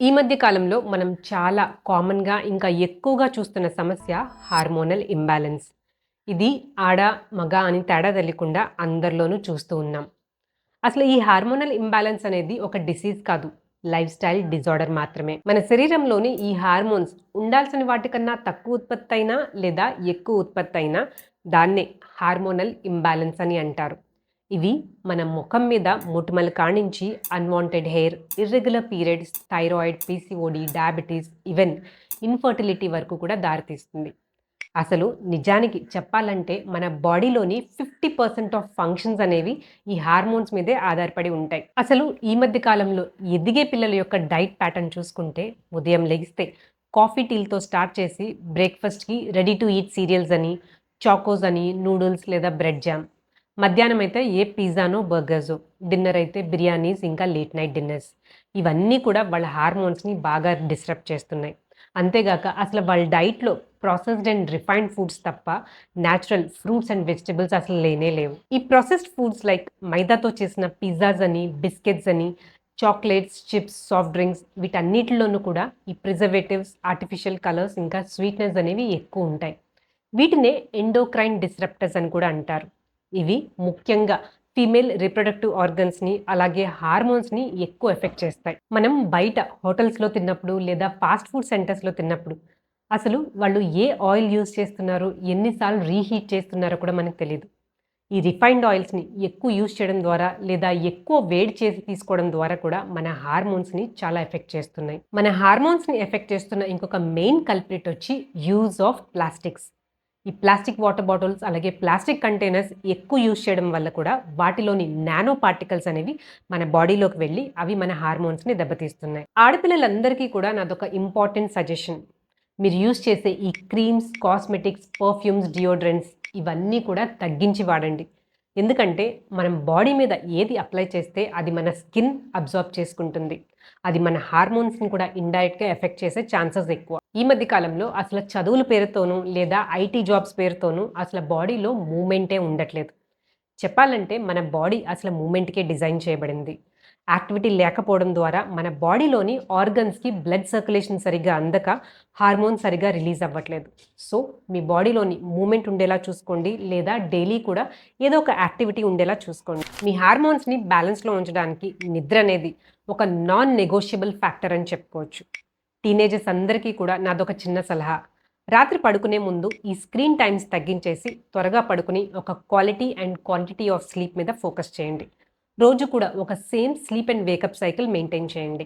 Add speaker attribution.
Speaker 1: ఈ మధ్య కాలంలో మనం చాలా కామన్‌గా ఇంకా ఎక్కువగా చూస్తున్న సమస్య హార్మోనల్ ఇంబాలెన్స్. ఇది ఆడ, మగ అని తేడా తెలియకుండా అందరిలోనూ చూస్తూ ఉన్నాం. అసలు ఈ హార్మోనల్ ఇంబాలెన్స్ అనేది ఒక డిసీజ్ కాదు. లైఫ్ స్టైల్ డిజార్డర్ మాత్రమే. మన శరీరంలోని ఈ హార్మోన్స్ ఉండాల్సిన వాటికన్నా తక్కువ ఉత్పత్తయినా లేదా ఎక్కువ ఉత్పత్తయినా దాన్నే హార్మోనల్ ఇంబాలెన్స్ అని అంటారు. ఇవి మన ముఖం మీద మొటిమల కానించి unwanted hair, irregular periods, thyroid, PCOD, diabetes, even infertility వరకు కూడా దారితీస్తుంది. అసలు నిజానికి చెప్పాలంటే మన బాడీలోని 50% ఆఫ్ ఫంక్షన్స్ అనేవి ఈ హార్మోన్స్ మీదే ఆధారపడి ఉంటాయి. అసలు ఈ మధ్య కాలంలో ఎదిగే పిల్లల యొక్క డైట్ ప్యాటర్న్ చూసుకుంటే ఉదయం లెగిస్తే కాఫీ, టీలతో స్టార్ట్ చేసి బ్రేక్‌ఫాస్ట్‌కి రెడీ టు ఈట్ సీరియల్స్ అని, చాకోస్ అని, నూడిల్స్ లేదా బ్రెడ్ జామ్. మధ్యాహ్నం అయితే ఏ పిజ్జానో, బర్గర్సో, డిన్నర్ అయితే బిర్యానీస్ ఇంకా లేట్ నైట్ డిన్నర్స్. ఇవన్నీ కూడా వాళ్ళ హార్మోన్స్‌ని బాగా డిస్టర్బ్ చేస్తున్నాయి. అంతేగాక అసలు వాళ్ళ డైట్‌లో ప్రాసెస్డ్ అండ్ రిఫైన్డ్ ఫుడ్స్ తప్ప నేచురల్ ఫ్రూట్స్ అండ్ వెజిటబుల్స్ అసలు లేనే లేవు. ఈ ప్రాసెస్డ్ ఫుడ్స్ లైక్ మైదాతో చేసిన పిజ్జాస్ అని, బిస్కెట్స్ అని, చాక్లేట్స్, చిప్స్, సాఫ్ట్ డ్రింక్స్ వీటన్నిటిలోనూ కూడా ఈ ప్రిజర్వేటివ్స్, ఆర్టిఫిషియల్ కలర్స్ ఇంకా స్వీట్‌నెస్ అనేవి ఎక్కువుంటాయి. వీటినే ఎండోక్రైన్ డిస్రప్టర్స్ అని కూడా అంటారు. ఇవి ముఖ్యంగా ఫీమేల్ రిప్రొడక్టివ్ ఆర్గన్స్‌ని అలాగే హార్మోన్స్‌ని ఎక్కువ ఎఫెక్ట్ చేస్తాయి. మనం బయట హోటల్స్‌లో తిన్నప్పుడు లేదా ఫాస్ట్ ఫుడ్ సెంటర్స్‌లో తిన్నప్పుడు అసలు వాళ్ళు ఏ ఆయిల్ యూజ్ చేస్తున్నారు, ఎన్ని సార్లు రీహీట్ చేస్తున్నారో కూడా మనకు తెలీదు. ఈ రిఫైన్డ్ ఆయిల్స్‌ని ఎక్కువ యూజ్ చేయడం ద్వారా లేదా ఎక్కువ వేడి చేసి తీసుకోవడం ద్వారా కూడా మన హార్మోన్స్‌ని చాలా ఎఫెక్ట్ చేస్తున్నాయి. మన హార్మోన్స్‌ని ఎఫెక్ట్ చేస్తున్న ఇంకొక మెయిన్ కల్ప్రిట్ వచ్చి యూజ్ ఆఫ్ ప్లాస్టిక్స్. ఈ ప్లాస్టిక్ వాటర్ బాటిల్స్ అలాగే ప్లాస్టిక్ కంటైనర్స్ ఎక్కువ యూజ్ చేయడం వల్ల కూడా వాటిలోని నానో పార్టికల్స్ అనేవి మన బాడీలోకి వెళ్ళి అవి మన హార్మోన్స్‌ని దెబ్బతీస్తున్నాయి. ఆడపిల్లలందరికీ కూడా నాదొక ఇంపార్టెంట్ సజెషన్. మీరు యూజ్ చేసే ఈ క్రీమ్స్, కాస్మెటిక్స్, పర్ఫ్యూమ్స్, డియోడ్రెంట్స్ ఇవన్నీ కూడా తగ్గించి వాడండి. ఎందుకంటే మనం బాడీ మీద ఏది అప్లై చేస్తే అది మన స్కిన్ అబ్జార్బ్ చేసుకుంటుంది. అది మన హార్మోన్స్‌ని కూడా ఇండైరెక్ట్‌గా ఎఫెక్ట్ చేసే ఛాన్సెస్ ఎక్కువ. ఈ మధ్య కాలంలో అసలు చదువుల పేరుతోనూ లేదా ఐటీ జాబ్స్ పేరుతోనూ అసలు బాడీలో మూవ్‌మెంటే ఉండట్లేదు. చెప్పాలంటే మన బాడీ అసలు మూవ్‌మెంట్‌కే డిజైన్ చేయబడింది. యాక్టివిటీ లేకపోవడం ద్వారా మన బాడీలోని ఆర్గన్స్‌కి బ్లడ్ సర్క్యులేషన్ సరిగ్గా అందక హార్మోన్ సరిగ్గా రిలీజ్ అవ్వట్లేదు. సో, మీ బాడీలోని మూవ్‌మెంట్ ఉండేలా చూసుకోండి. లేదా డైలీ కూడా ఏదో ఒక యాక్టివిటీ ఉండేలా చూసుకోండి. మీ హార్మోన్స్‌ని బ్యాలెన్స్‌లో ఉంచడానికి నిద్ర అనేది ఒక నాన్ నెగోషియబుల్ ఫ్యాక్టర్ అని చెప్పుకోవచ్చు. టీనేజర్స్ అందరికీ కూడా నాదొక చిన్న సలహా. రాత్రి పడుకునే ముందు ఈ స్క్రీన్ టైమ్స్ తగ్గించేసి త్వరగా పడుకుని ఒక quality and quantity of sleep మీద ఫోకస్ చేయండి. రోజు కూడా ఒక same sleep and wake up cycle maintain చేయండి.